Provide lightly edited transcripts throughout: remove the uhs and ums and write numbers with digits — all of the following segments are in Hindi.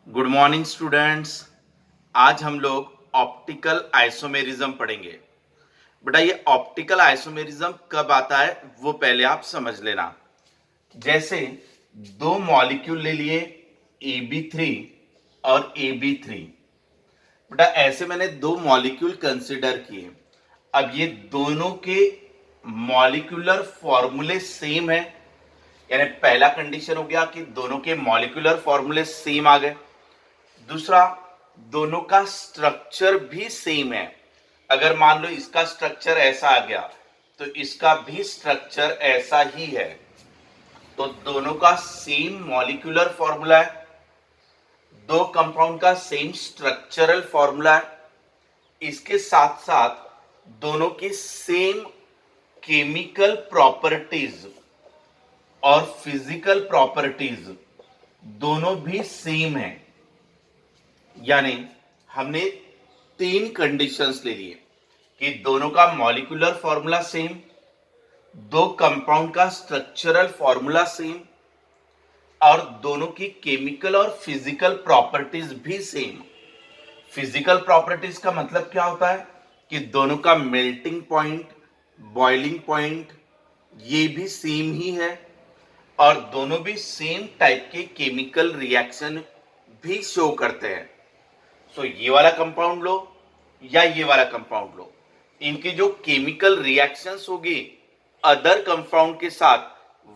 Good morning students. आज हम लोग ऑप्टिकल आइसोमेरिज्म पढ़ेंगे। बेटा ये ऑप्टिकल आइसोमेरिज्म कब आता है वो पहले आप समझ लेना। जैसे दो मॉलिक्यूल ले लिए AB3 और AB3। बेटा ऐसे मैंने दो मॉलिक्यूल कंसिडर किए। अब ये दोनों के मॉलिक्यूलर फॉर्मूले सेम है, यानी पहला कंडीशन हो गया कि दोनों के मॉलिक्यूलर फॉर्मूले सेम आ गए। दूसरा, दोनों का स्ट्रक्चर भी सेम है। अगर मान लो इसका स्ट्रक्चर ऐसा आ गया तो इसका भी स्ट्रक्चर ऐसा ही है, तो दोनों का सेम मॉलिक्यूलर फॉर्मूला है, दो कंपाउंड का सेम स्ट्रक्चरल फॉर्मूला है। इसके साथ साथ दोनों की सेम केमिकल प्रॉपर्टीज और फिजिकल प्रॉपर्टीज दोनों भी सेम है। यानी हमने तीन कंडीशंस ले लिए कि दोनों का मॉलिक्यूलर फॉर्मूला सेम, दो कंपाउंड का स्ट्रक्चरल फॉर्मूला सेम और दोनों की केमिकल और फिजिकल प्रॉपर्टीज भी सेम। फिजिकल प्रॉपर्टीज का मतलब क्या होता है कि दोनों का मेल्टिंग पॉइंट, बॉइलिंग पॉइंट ये भी सेम ही है और दोनों भी सेम टाइप के केमिकल रिएक्शन भी शो करते हैं। सो ये वाला कंपाउंड लो या ये वाला कंपाउंड लो, इनकी जो केमिकल रिएक्शंस होगी अदर कंपाउंड के साथ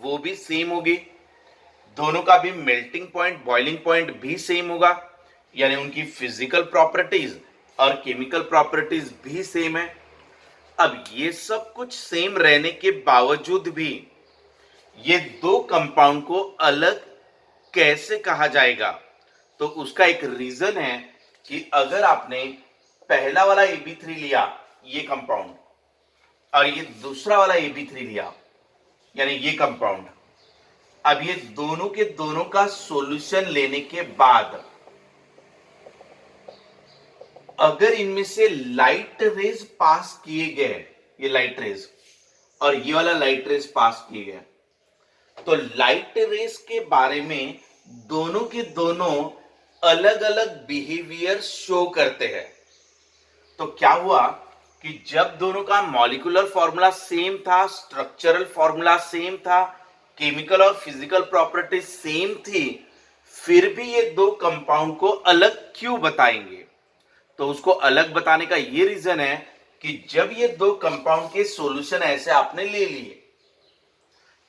वो भी सेम होगी। दोनों का भी मेल्टिंग पॉइंट, बॉइलिंग पॉइंट भी सेम होगा, यानी उनकी फिजिकल प्रॉपर्टीज और केमिकल प्रॉपर्टीज भी सेम है। अब ये सब कुछ सेम रहने के बावजूद भी ये दो कंपाउंड को अलग कैसे कहा जाएगा, तो उसका एक रीजन है कि अगर आपने पहला वाला AB3 लिया ये कंपाउंड और ये दूसरा वाला AB3 लिया यानी ये कंपाउंड, अब ये दोनों के दोनों का सॉल्यूशन लेने के बाद अगर इनमें से लाइट रेज पास किए गए, ये लाइट रेज और ये वाला लाइट रेज पास किए गए, तो लाइट रेज के बारे में दोनों के दोनों अलग अलग बिहेवियर शो करते हैं। तो क्या हुआ कि जब दोनों का मॉलिक्यूलर फॉर्मूला सेम था, स्ट्रक्चरल फॉर्मूला सेम था, केमिकल और फिजिकल प्रॉपर्टी सेम थी, फिर भी ये दो कंपाउंड को अलग क्यों बताएंगे? तो उसको अलग बताने का ये रीजन है कि जब ये दो कंपाउंड के सॉल्यूशन ऐसे आपने ले लिए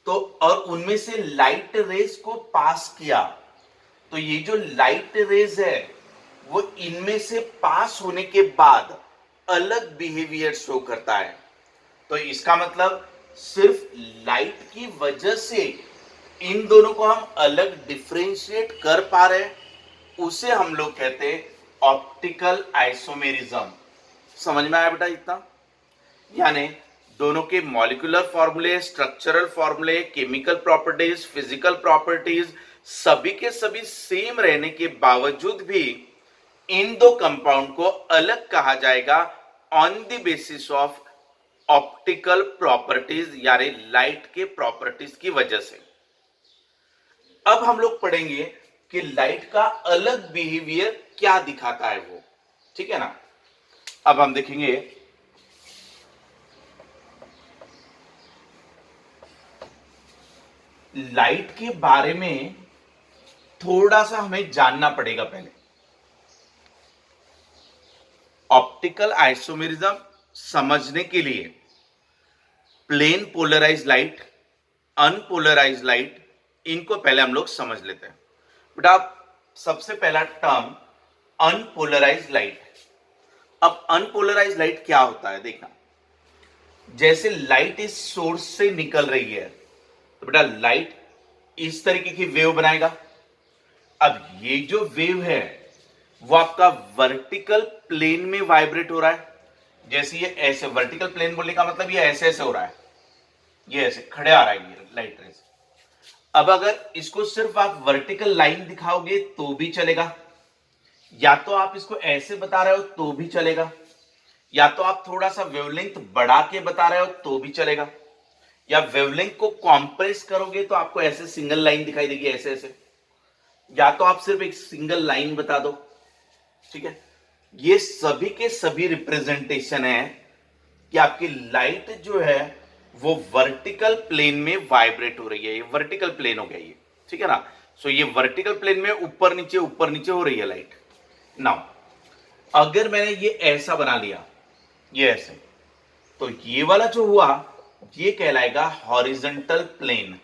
तो और उनमें से लाइट रेज को पास किया, तो ये जो लाइट रेज है वो इनमें से पास होने के बाद अलग बिहेवियर शो करता है। तो इसका मतलब सिर्फ लाइट की वजह से इन दोनों को हम अलग डिफरेंशिएट कर पा रहे हैं, उसे हम लोग कहते हैं ऑप्टिकल आइसोमेरिज्म। समझ में आया बेटा इतना? यानी दोनों के मॉलिक्यूलर फॉर्मूले, स्ट्रक्चरल फॉर्मूले, केमिकल प्रॉपर्टीज, फिजिकल प्रॉपर्टीज सभी के सभी सेम रहने के बावजूद भी इन दो कंपाउंड को अलग कहा जाएगा on the basis of optical properties, यानी लाइट के प्रॉपर्टीज की वजह से। अब हम लोग पढ़ेंगे कि लाइट का अलग बिहेवियर क्या दिखाता है वो, ठीक है ना। अब हम देखेंगे लाइट के बारे में थोड़ा सा हमें जानना पड़ेगा पहले। ऑप्टिकल आइसोमेरिज्म समझने के लिए plane polarise light, unpolarise light, इनको पहले हम लोग समझ लेते हैं। बेटा सबसे पहला टर्म अनपोलराइज लाइट। अब अनपोलराइज लाइट क्या होता है देखना। जैसे लाइट इस सोर्स से निकल रही है तो बेटा लाइट इस तरीके की वेव बनाएगा। अब ये जो वेव है वो आपका वर्टिकल प्लेन में वाइब्रेट हो रहा है। जैसे ये ऐसे, वर्टिकल प्लेन बोलने का मतलब ये ऐसे ऐसे हो रहा है, ये ऐसे खड़े आ रहा है ये लाइट रेज। अब अगर इसको सिर्फ आप वर्टिकल लाइन दिखाओगे तो भी चलेगा, या तो आप इसको ऐसे बता रहे हो तो भी चलेगा, या तो आप थोड़ा सा वेवलेंथ बढ़ा के बता रहे हो तो भी चलेगा, या वेवलेंथ को कॉम्प्रेस करोगे तो आपको ऐसे सिंगल लाइन दिखाई देगी ऐसे ऐसे। या तो आप सिर्फ एक सिंगल लाइन बता दो, ठीक है। ये सभी के सभी रिप्रेजेंटेशन है कि आपकी लाइट जो है वो वर्टिकल प्लेन में वाइब्रेट हो रही है। ये वर्टिकल प्लेन हो गया ये, ठीक है ना। सो ये वर्टिकल प्लेन में ऊपर नीचे हो रही है लाइट। नाउ अगर मैंने ये ऐसा बना लिया, ये ऐसे, तो ये वाला जो हुआ ये कहलाएगा horizontal plane.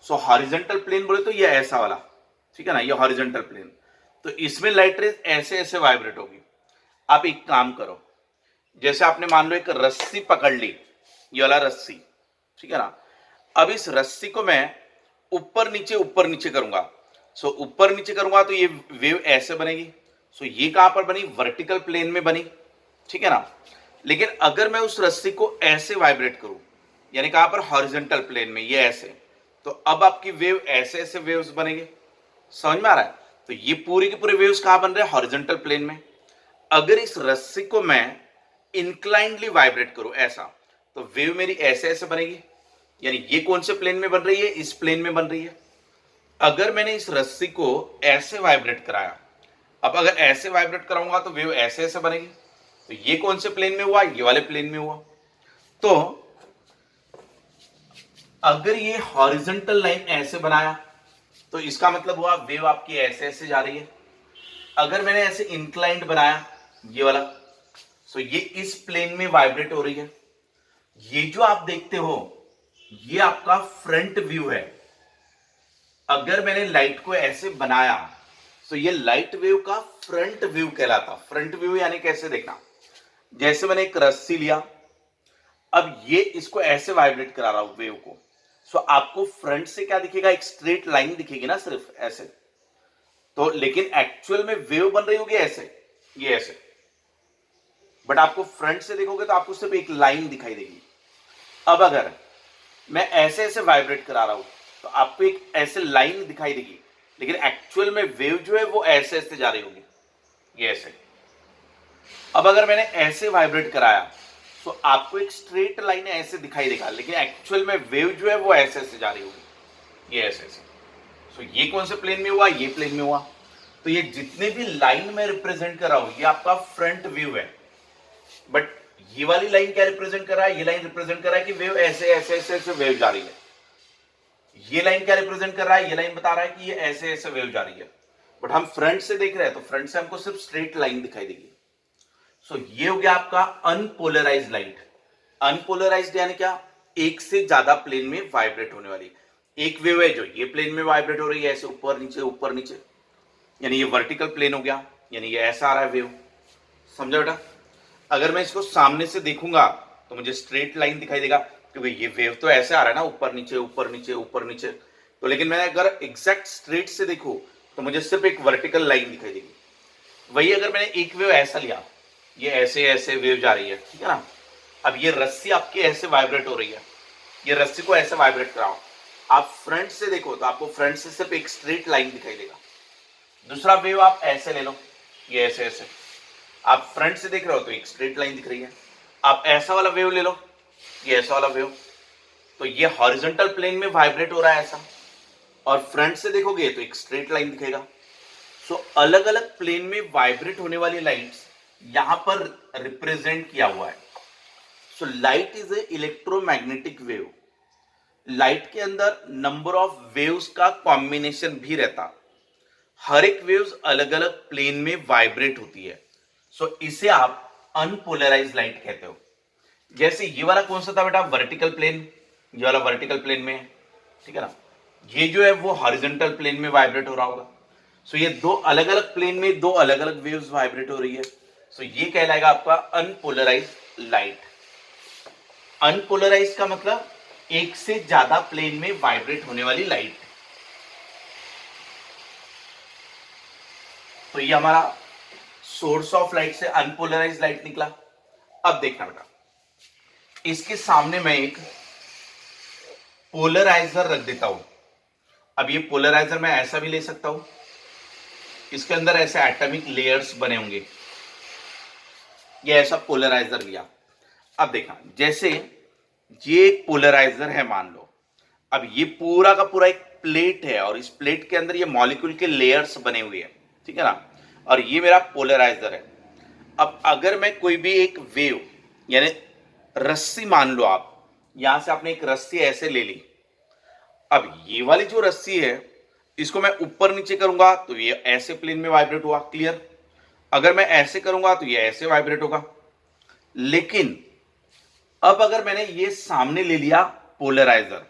So horizontal plane बोले तो ये ऐसा वाला, ठीक है ना, ये हॉरिजॉन्टल प्लेन। तो इसमें लाइट रेज ऐसे ऐसे वाइब्रेट होगी। आप एक काम करो, जैसे आपने मान लो एक रस्सी पकड़ ली, ये वाला रस्सी, ठीक है ना। अब इस रस्सी को मैं ऊपर नीचे करूंगा। सो ऊपर नीचे करूंगा तो ये वेव ऐसे बनेगी। सो ये कहां पर बनी, वर्टिकल प्लेन में बनी, ठीक है ना। लेकिन अगर मैं उस रस्सी को ऐसे वाइब्रेट करूं, यानी कहां पर, हॉरिजॉन्टल प्लेन में, ये ऐसे, तो अब आपकी वेव ऐसे ऐसे वेव्स बनेंगे। समझ में आ रहा है। तो ये पूरी की पूरी वेव्स कहां बन रहे हैं, हॉरिजॉन्टल प्लेन में। अगर इस रस्सी को मैं इंक्लाइंडली वाइब्रेट करूं ऐसा, तो वेव मेरी ऐसे ऐसे बनेगी। यानी ये कौन से प्लेन में बन रही है, इस प्लेन में बन रही है। अगर मैंने इस रस्सी को ऐसे वाइब्रेट कराया, अब अगर ऐसे वाइब्रेट कराऊंगा तो वेव ऐसे ऐसे बनेगी। तो ये कौन से प्लेन में हुआ, ये वाले प्लेन में हुआ। तो अगर ये हॉरिजॉन्टल लाइन ऐसे बनाया तो इसका मतलब हुआ वेव आपकी ऐसे ऐसे जा रही है। अगर मैंने ऐसे इंक्लाइंड बनाया, ये वाला, सो ये इस प्लेन में वाइब्रेट हो रही है। ये जो आप देखते हो ये आपका फ्रंट व्यू है। अगर मैंने लाइट को ऐसे बनाया तो ये लाइट वेव का फ्रंट व्यू कहलाता। फ्रंट व्यू यानी कैसे देखना, जैसे मैंने एक रस्सी लिया, अब ये इसको ऐसे वाइब्रेट करा रहा हूं वेव को। सो आपको फ्रंट से क्या दिखेगा, एक स्ट्रेट लाइन दिखेगी ना, सिर्फ ऐसे। तो लेकिन एक्चुअल में वेव बन रही होगी ऐसे, ये ऐसे, बट आपको फ्रंट से देखोगे तो आपको सिर्फ एक लाइन दिखाई देगी। अब अगर मैं ऐसे ऐसे वाइब्रेट करा रहा हूं तो आपको एक ऐसे लाइन दिखाई देगी, लेकिन एक्चुअल में वेव जो है वो ऐसे ऐसे जा रही होगी, ये ऐसे। अब अगर मैंने ऐसे वाइब्रेट कराया तो आपको एक स्ट्रेट लाइन ऐसे दिखाई देगा, लेकिन एक्चुअल में वेव जो है वो ऐसे ऐसे जा रही होगी, ये ऐसे ऐसे। सो ये कौन से प्लेन में हुआ, ये प्लेन में हुआ। तो ये जितने भी लाइन में रिप्रेजेंट कर रहा हूं ये आपका फ्रंट व्यू है। बट ये वाली लाइन क्या रिप्रेजेंट कर रहा है, ये लाइन रिप्रेजेंट कर रहा है कि वेव ऐसे ऐसे ऐसे ऐसे वेव जा रही है। ये लाइन क्या रिप्रेजेंट कर रहा है, ये लाइन बता रहा है कि ये ऐसे ऐसे वेव जा रही है। बट हम फ्रंट से देख रहे हैं तो फ्रंट से हमको सिर्फ स्ट्रेट लाइन दिखाई देगी। सो ये हो गया आपका अनपोलराइज्ड लाइट। अनपोलराइज्ड यानी क्या, एक से ज्यादा प्लेन में वाइब्रेट होने वाली। एक वेव है जो ये प्लेन में वाइब्रेट हो रही है, ऐसे ऊपर नीचे, यानी ये वर्टिकल प्लेन हो गया, यानी ये ऐसा आ रहा है वेव। समझा बेटा। अगर मैं इसको सामने से देखूंगा तो मुझे स्ट्रेट लाइन दिखाई देगा, क्योंकि ये वेव तो ऐसे आ रहा है ना, ऊपर नीचे। तो लेकिन मैं अगर एग्जैक्ट स्ट्रेट से देखूं तो मुझे सिर्फ एक वर्टिकल लाइन दिखाई देगी। वही अगर मैंने एक वेव ऐसा लिया, ये ऐसे ऐसे वेव जा रही है, ठीक है ना। अब ये रस्सी आपकी ऐसे वाइब्रेट हो रही है, ये रस्सी को ऐसे वाइब्रेट कराओ, आप फ्रंट से देखो तो आपको फ्रंट से सिर्फ एक स्ट्रेट लाइन दिखाई देगा। दूसरा वेव आप ऐसे ले लो, ये ऐसे ऐसे, आप फ्रंट से देख रहे हो तो एक स्ट्रेट लाइन दिख रही है। आप ऐसा वाला वेव ले लो, ये ऐसा वाला वेव, तो ये हॉरिजॉन्टल प्लेन में वाइब्रेट हो रहा है ऐसा, और फ्रंट से देखोगे तो एक स्ट्रेट लाइन दिखेगा। सो अलग अलग प्लेन में वाइब्रेट होने वाली लाइट्स यहां पर रिप्रेजेंट किया हुआ है। So light is a electromagnetic wave. Light के अंदर नंबर ऑफ वेव्स का कॉम्बिनेशन भी रहता। हर एक वेव्स अलग अलग प्लेन में वाइब्रेट होती है। सो इसे आप अनपोलराइज्ड लाइट कहते हो। जैसे ये वाला कौन सा था बेटा, वर्टिकल प्लेन, ये वाला वर्टिकल प्लेन में है, ठीक है ना। ये जो है वो हॉरिजॉन्टल प्लेन में वाइब्रेट हो रहा होगा। सो ये दो अलग अलग प्लेन में दो अलग अलग वेव्स वाइब्रेट हो रही है। सो ये कहलाएगा आपका अनपोलराइज्ड लाइट। अनपोलराइज्ड का मतलब एक से ज्यादा प्लेन में वाइब्रेट होने वाली लाइट। तो ये हमारा सोर्स ऑफ लाइट से अनपोलराइज्ड लाइट निकला। अब देखना बेटा, इसके सामने मैं एक पोलराइजर रख देता हूं। अब ये पोलराइजर मैं ऐसा भी ले सकता हूं, इसके अंदर ऐसे एटॉमिक लेयर्स बने होंगे, ये ऐसा पोलराइजर लिया। अब देखा, जैसे ये एक पोलराइजर है मान लो, अब ये पूरा का पूरा एक प्लेट है और इस प्लेट के अंदर ये मॉलिक्यूल के लेयर्स बने हुए हैं, ठीक है ना, और ये मेरा पोलराइजर है। अब अगर मैं कोई भी एक वेव यानी रस्सी मान लो, आप यहां से आपने एक रस्सी ऐसे ले ली, अब ये वाली जो रस्सी है इसको मैं ऊपर नीचे करूंगा तो ये ऐसे प्लेन में वाइब्रेट हुआ, क्लियर। अगर मैं ऐसे करूंगा तो ये ऐसे वाइब्रेट होगा। लेकिन अब अगर मैंने ये सामने ले लिया पोलराइजर,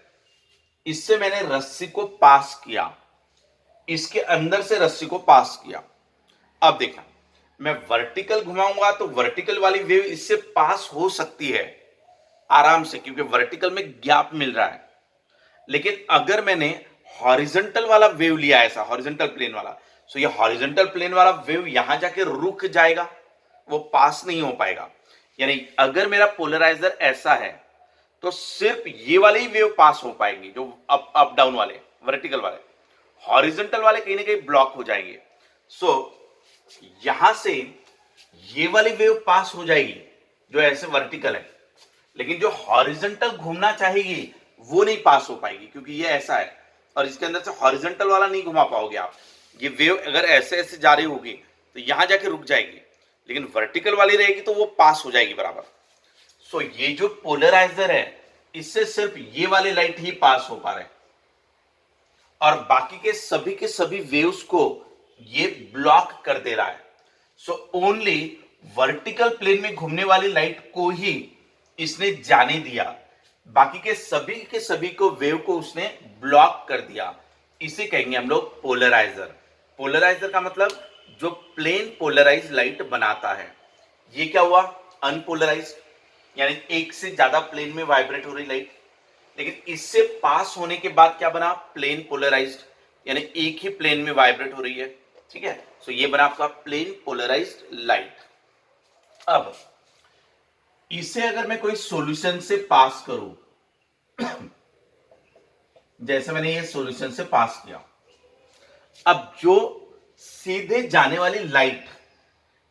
इससे मैंने रस्सी को पास किया, इसके अंदर से रस्सी को पास किया, अब देखना मैं वर्टिकल घुमाऊंगा तो वर्टिकल वाली वेव इससे पास हो सकती है आराम से, क्योंकि वर्टिकल में गैप मिल रहा है। लेकिन अगर मैंने हॉरिजॉन्टल वाला वेव लिया, ऐसा हॉरिजॉन्टल प्लेन वाला, तो ये हॉरिजॉन्टल प्लेन वाला वेव यहां जाके रुक जाएगा, वो पास नहीं हो पाएगा। यानी अगर मेरा पोलराइजर ऐसा है तो सिर्फ ये वाले ही वेव पास हो पाएंगे, जो अप डाउन वाले वर्टिकल वाले, हॉरिजॉन्टल वाले कहीं ना कहीं ब्लॉक हो जाएंगे। सो यहां से ये वाली वेव पास हो जाएगी जो ऐसे वर्टिकल है, लेकिन जो हॉरिजॉन्टल घूमना चाहेगी वो नहीं पास हो पाएगी, क्योंकि ये ऐसा है और इसके अंदर से हॉरिजॉन्टल वाला नहीं घुमा पाओगे आप। ये वेव अगर ऐसे ऐसे जा रही होगी तो यहां जाके रुक जाएगी, लेकिन वर्टिकल वाली रहेगी तो वो पास हो जाएगी बराबर। सो ये जो पोलराइजर है इससे सिर्फ ये वाले लाइट ही पास हो पा रहे हैं और बाकी के सभी वेव्स को ये ब्लॉक कर दे रहा है। सो ओनली वर्टिकल प्लेन में घूमने वाली लाइट को ही इसने जाने दिया, बाकी के सभी को वेव को उसने ब्लॉक कर दिया। इसे कहेंगे हम लोग पोलराइजर। पोलराइजर का मतलब जो प्लेन पोलराइज लाइट बनाता है। ये क्या हुआ, अनपोलराइज, यानी एक से ज्यादा प्लेन में वाइब्रेट हो रही लाइट, लेकिन इससे पास होने के बाद क्या बना, प्लेन पोलराइज्ड, यानी एक ही प्लेन में वाइब्रेट हो रही है, ठीक है। सो ये बना आपका प्लेन पोलराइज्ड लाइट। अब इसे अगर मैं कोई सॉल्यूशन से पास करूं जैसे मैंने ये सॉल्यूशन से पास किया, अब जो सीधे जाने वाली लाइट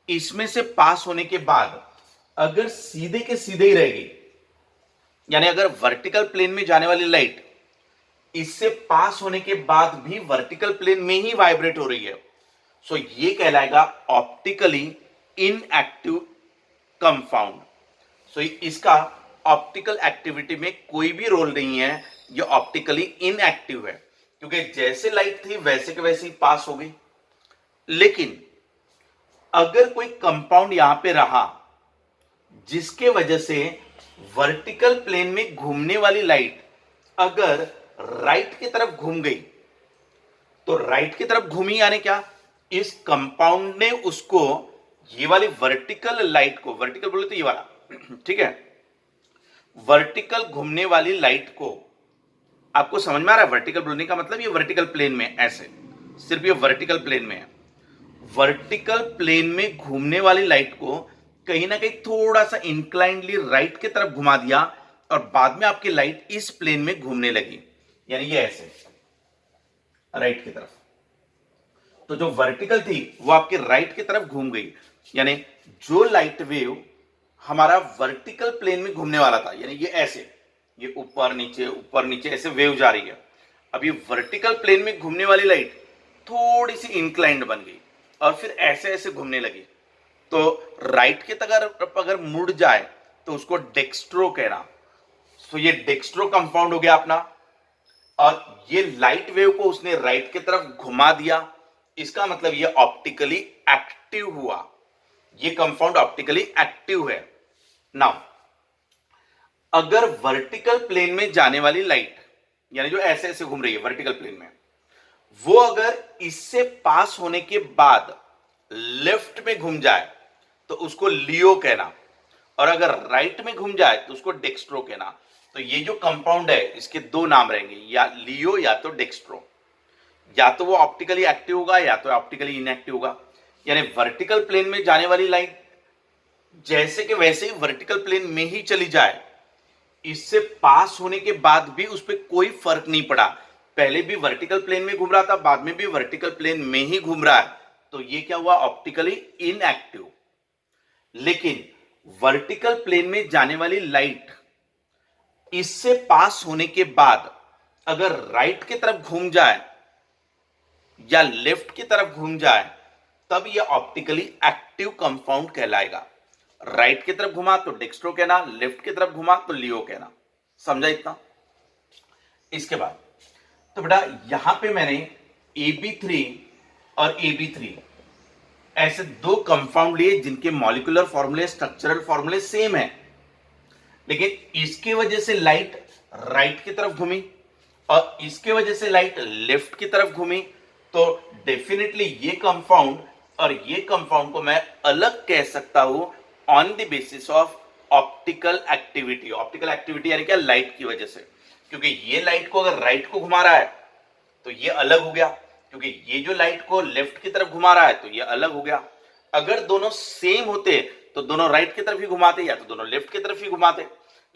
इसमें से पास होने के बाद अगर सीधे के सीधे ही रहेगी, यानी अगर वर्टिकल प्लेन में जाने वाली लाइट इससे पास होने के बाद भी वर्टिकल प्लेन में ही वाइब्रेट हो रही है, सो ये कहलाएगा ऑप्टिकली इनएक्टिव कंपाउंड। सो इसका ऑप्टिकल एक्टिविटी में कोई भी रोल नहीं है, ये ऑप्टिकली इनएक्टिव है, क्योंकि जैसे लाइट थी वैसे के वैसे ही पास हो गई। लेकिन अगर कोई कंपाउंड यहां पे रहा जिसके वजह से वर्टिकल प्लेन में घूमने वाली लाइट अगर राइट की तरफ घूम गई, तो राइट की तरफ घूमी यानी क्या, इस कंपाउंड ने उसको ये वाली वर्टिकल लाइट को, वर्टिकल बोले तो ये वाला ठीक है, वर्टिकल घूमने वाली लाइट को, आपको समझ में आ रहा है वर्टिकल बोलने का मतलब, ये वर्टिकल प्लेन में ऐसे, सिर्फ ये वर्टिकल प्लेन में है। वर्टिकल प्लेन में घूमने वाली लाइट को कहीं ना कहीं थोड़ा सा इंक्लाइंडली राइट की तरफ घुमा दिया और बाद में आपकी लाइट इस प्लेन में घूमने लगी, यानी ये ऐसे राइट की तरफ। तो जो वर्टिकल थी वो आपके राइट की तरफ घूम गई, यानी जो लाइट वेव हमारा वर्टिकल प्लेन में घूमने वाला था, यानी ये ऐसे, ये ऊपर नीचे ऐसे वेव जा रही है, अब ये वर्टिकल प्लेन में घूमने वाली लाइट थोड़ी सी इंक्लाइंड बन गई और फिर ऐसे ऐसे घूमने लगी। तो राइट की तरफ अगर मुड़ जाए तो उसको डेक्स्ट्रो कहना। तो ये डेक्स्ट्रो कंपाउंड हो गया अपना, और ये लाइट वेव को उसने राइट की तरफ घुमा दिया, इसका मतलब ये ऑप्टिकली एक्टिव हुआ, ये कंपाउंड ऑप्टिकली एक्टिव है। नाउ अगर वर्टिकल प्लेन में जाने वाली लाइट, यानी जो ऐसे ऐसे घूम रही है वर्टिकल प्लेन में, वो अगर इससे पास होने के बाद लेफ्ट में घूम जाए तो उसको लियो कहना, और अगर राइट में घूम जाए तो उसको डेक्स्ट्रो कहना। तो ये जो कंपाउंड है इसके दो नाम रहेंगे, या लियो या तो डेक्स्ट्रो, या तो वो ऑप्टिकली एक्टिव होगा या तो ऑप्टिकली इनएक्टिव होगा। यानी वर्टिकल प्लेन में जाने वाली लाइट जैसे कि वैसे ही वर्टिकल प्लेन में ही चली जाए, इससे पास होने के बाद भी उस पर कोई फर्क नहीं पड़ा, पहले भी वर्टिकल प्लेन में घूम रहा था, बाद में भी वर्टिकल प्लेन में ही घूम रहा है, तो ये क्या हुआ, ऑप्टिकली इनएक्टिव। लेकिन वर्टिकल प्लेन में जाने वाली लाइट इससे पास होने के बाद अगर राइट की तरफ घूम जाए या लेफ्ट की तरफ घूम जाए तब यह ऑप्टिकली एक्टिव कंपाउंड कहलाएगा। राइट की तरफ घुमा तो डेक्स्ट्रो कहना, लेफ्ट की तरफ घुमा तो लियो कहना। समझा इतना? इसके बाद तो बेटा यहां पे मैंने AB3 और AB3 ऐसे दो कंपाउंड लिए जिनके मॉलिक्यूलर फॉर्मूले, स्ट्रक्चरल फॉर्मूले सेम है, लेकिन इसकी वजह से लाइट राइट की तरफ घूमी और इसके वजह से लाइट लेफ्ट की तरफ घूमी, तो डेफिनेटली ये कंपाउंड और ये कंपाउंड को मैं अलग कह सकता हूं on the basis of optical activity. Optical activity यानी क्या? लाइट की वजह से। क्योंकि ये लाइट को अगर राइट को घुमा रहा है तो ये अलग हो गया, क्योंकि ये जो लाइट को लेफ्ट की तरफ घुमा रहा है तो ये अलग हो गया। अगर दोनों सेम होते तो दोनों राइट की तरफ ही घुमाते या तो दोनों लेफ्ट की तरफ ही घुमाते,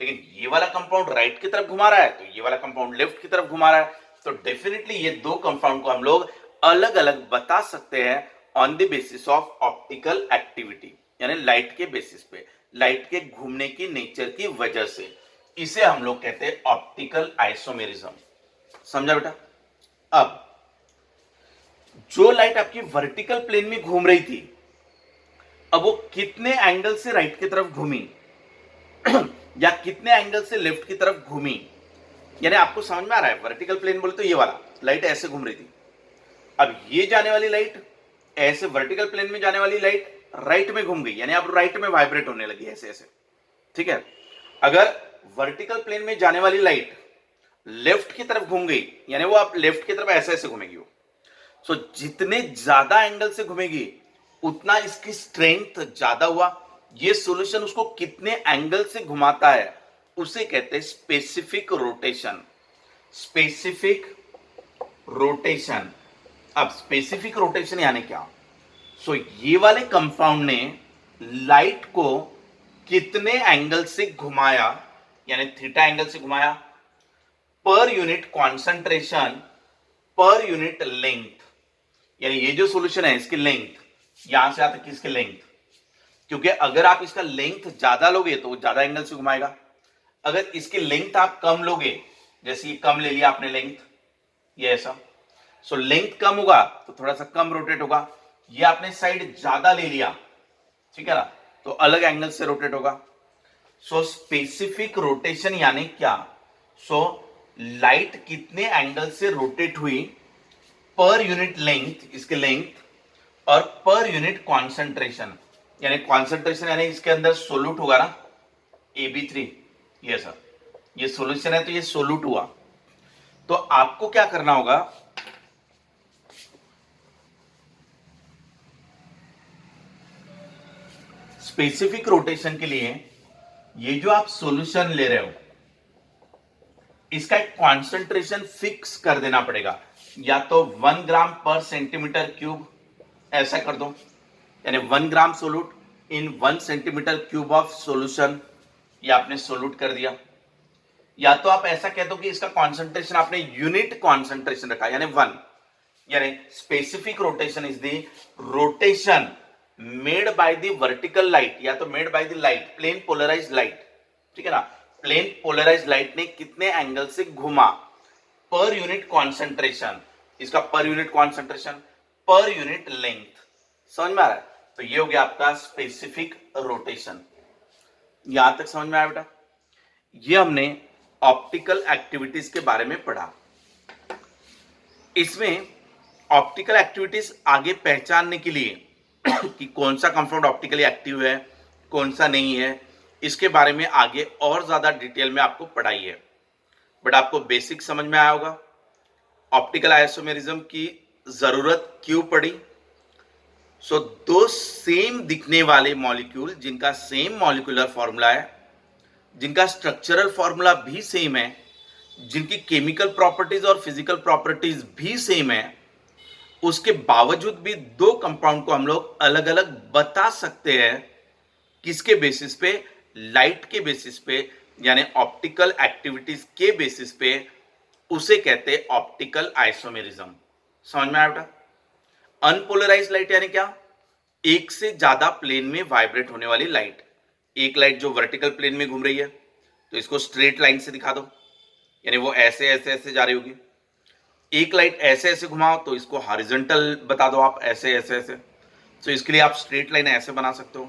लेकिन ये वाला कंपाउंड राइट की तरफ घुमा रहा है तो ये वाला कंपाउंड लेफ्ट की तरफ घुमा रहा है, तो डेफिनेटली ये दो कंपाउंड को हम लोग अलग अलग बता सकते हैं on the basis of optical activity, यानी लाइट के बेसिस पे, लाइट के घूमने की नेचर की वजह से। इसे हम लोग कहते हैं ऑप्टिकल आइसोमेरिज्म। समझा बेटा? अब जो लाइट आपकी वर्टिकल प्लेन में घूम रही थी, अब वो कितने एंगल से राइट की तरफ घूमी या कितने एंगल से लेफ्ट की तरफ घूमी, यानी आपको समझ में आ रहा है? वर्टिकल प्लेन बोले तो ये वाला लाइट ऐसे घूम रही थी, अब ये जाने वाली लाइट ऐसे वर्टिकल प्लेन में जाने वाली लाइट राइट में घूम गई, यानी अब राइट में वाइब्रेट होने लगी ऐसे ऐसे। ठीक है? अगर वर्टिकल प्लेन में जाने वाली लाइट लेफ्ट की तरफ घूम गई, यानी वो आप लेफ्ट की तरफ ऐसे ऐसे घूमेगी वो। सो जितने ज्यादा एंगल से घूमेगी उतना इसकी स्ट्रेंथ ज्यादा हुआ। ये सॉल्यूशन उसको कितने एंगल से घुमाता है उसे कहते हैं स्पेसिफिक रोटेशन। Specific rotation. अब स्पेसिफिक रोटेशन यानी क्या? सो ये वाले कंपाउंड ने लाइट को कितने एंगल से घुमाया, यानी थीटा एंगल से घुमाया, per unit concentration, per unit length, यानी ये जो सॉल्यूशन है इसकी लेंथ, यहां से आता है किसकी लेंथ, क्योंकि अगर आप इसका लेंथ ज्यादा लोगे तो वो ज्यादा एंगल से घुमाएगा। अगर इसकी लेंथ आप कम लोगे, जैसे ये कम ले लिया आपने लेंथ, ये ऐसा, सो लेंथ कम होगा तो थोड़ा सा कम रोटेट होगा। ये आपने साइड ज्यादा ले लिया, ठीक है ना, तो अलग एंगल से रोटेट होगा। सो स्पेसिफिक रोटेशन यानी क्या? सो लाइट कितने एंगल से रोटेट हुई पर यूनिट लेंथ, इसके लेंथ, और पर यूनिट कॉन्सेंट्रेशन, यानी कॉन्सेंट्रेशन यानी इसके अंदर सोल्यूट होगा ना, AB3, ये सर ये सॉल्यूशन है तो ये सोल्यूट हुआ। तो आपको क्या करना होगा, स्पेसिफिक रोटेशन के लिए ये जो आप सॉल्यूशन ले रहे हो इसका एक कॉन्सेंट्रेशन फिक्स कर देना पड़ेगा, या तो 1 ग्राम पर सेंटीमीटर क्यूब ऐसा कर दो, यानी 1 gram solute in 1 centimetre cube of solution, ये आपने सोल्यूट कर दिया। या तो आप ऐसा कह दो कि इसका कॉन्सेंट्रेशन आपने यूनिट कॉन्सेंट्रेशन रखा, यानी 1, यानी specific rotation is the rotation made by the vertical light, या तो made by the light, plane polarised light, ठीक है ना, प्लेन पोलराइज्ड लाइट ने कितने एंगल से घुमा पर यूनिट कॉन्सेंट्रेशन, इसका per unit concentration, per unit length. समझ में आ रहा है? तो ये हो गया आपका स्पेसिफिक रोटेशन। यहां तक समझ में आया बेटा? ये हमने ऑप्टिकल एक्टिविटीज के बारे में पढ़ा। इसमें ऑप्टिकल एक्टिविटीज आगे पहचानने के लिए कि कौन सा कंपाउंड ऑप्टिकली एक्टिव है, कौन सा नहीं है, इसके बारे में आगे और ज्यादा डिटेल में आपको पढ़ाई है। बट आपको बेसिक समझ में आया होगा ऑप्टिकल आइसोमेरिज्म की जरूरत क्यों पड़ी। सो दो सेम दिखने वाले मॉलिक्यूल जिनका सेम मॉलिक्यूलर फॉर्मूला है, जिनका स्ट्रक्चरल फॉर्मूला भी सेम है, जिनकी केमिकल प्रॉपर्टीज और फिजिकल प्रॉपर्टीज भी सेम है, उसके बावजूद भी दो कंपाउंड को हम लोग अलग अलग बता सकते हैं। किसके बेसिस पे? लाइट के बेसिस पे, यानी ऑप्टिकल एक्टिविटीज के बेसिस पे। उसे कहते हैं ऑप्टिकल आइसोमेरिज्म। समझ में आया बेटा? अनपोलराइज्ड लाइट यानी क्या? एक से ज्यादा प्लेन में वाइब्रेट होने वाली लाइट। एक लाइट जो वर्टिकल प्लेन में घूम रही है तो इसको स्ट्रेट लाइन से दिखा दो, यानी वो ऐसे ऐसे ऐसे जा रही होगी। एक लाइट ऐसे ऐसे घुमाओ तो इसको हॉरिजॉन्टल बता दो आप, ऐसे ऐसे ऐसे। तो इसके लिए आप स्ट्रेट लाइन ऐसे बना सकते हो।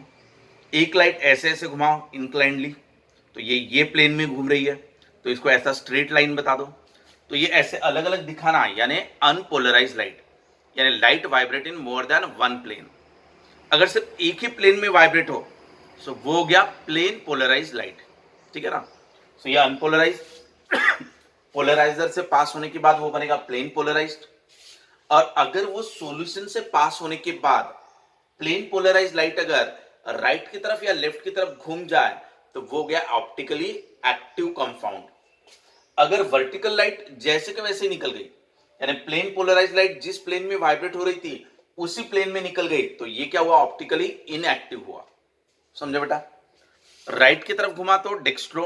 एक लाइट ऐसे ऐसे घुमाओ इंक्लाइंडली, तो ये प्लेन में घूम रही है, तो इसको ऐसा स्ट्रेट लाइन बता दो। तो ये ऐसे अलग अलग दिखाना, यानी अनपोलराइज लाइट, यानी light vibrate in more than one plane. अगर सिर्फ एक ही प्लेन में वाइब्रेट हो सो वो हो गया प्लेन पोलराइज लाइट, ठीक है ना। सो ये अनपोलराइज पोलराइजर से पास होने के बाद वो बनेगा प्लेन पोलराइज्ड। और अगर वो सॉल्यूशन से पास होने के बाद प्लेन पोलराइज लाइट अगर राइट की तरफ या लेफ्ट की तरफ घूम जाए तो वो हो गया ऑप्टिकली एक्टिव कंपाउंड। अगर वर्टिकल लाइट जैसे के वैसे निकल गई, यानी प्लेन पोलराइज लाइट जिस प्लेन में वाइब्रेट हो रही थी उसी प्लेन में निकल गई, तो ये क्या हुआ, ऑप्टिकली इनएक्टिव हुआ। समझे बेटा। राइट की तरफ घुमा तो डेक्स्ट्रो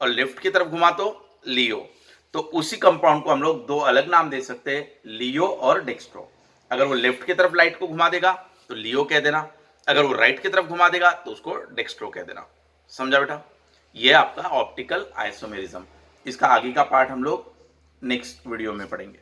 और लेफ्ट की तरफ घुमा तो लियो। तो उसी कंपाउंड को हम लोग दो अलग नाम दे सकते हैं, लियो और डेक्स्ट्रो। अगर वो लेफ्ट की तरफ लाइट को घुमा देगा तो लियो कह देना, अगर वो राइट की तरफ घुमा देगा तो उसको डेक्स्ट्रो कह देना। समझा बेटा। ये आपका ऑप्टिकल आइसोमेरिज्म। इसका आगे का पार्ट हम लोग नेक्स्ट वीडियो में पढ़ेंगे।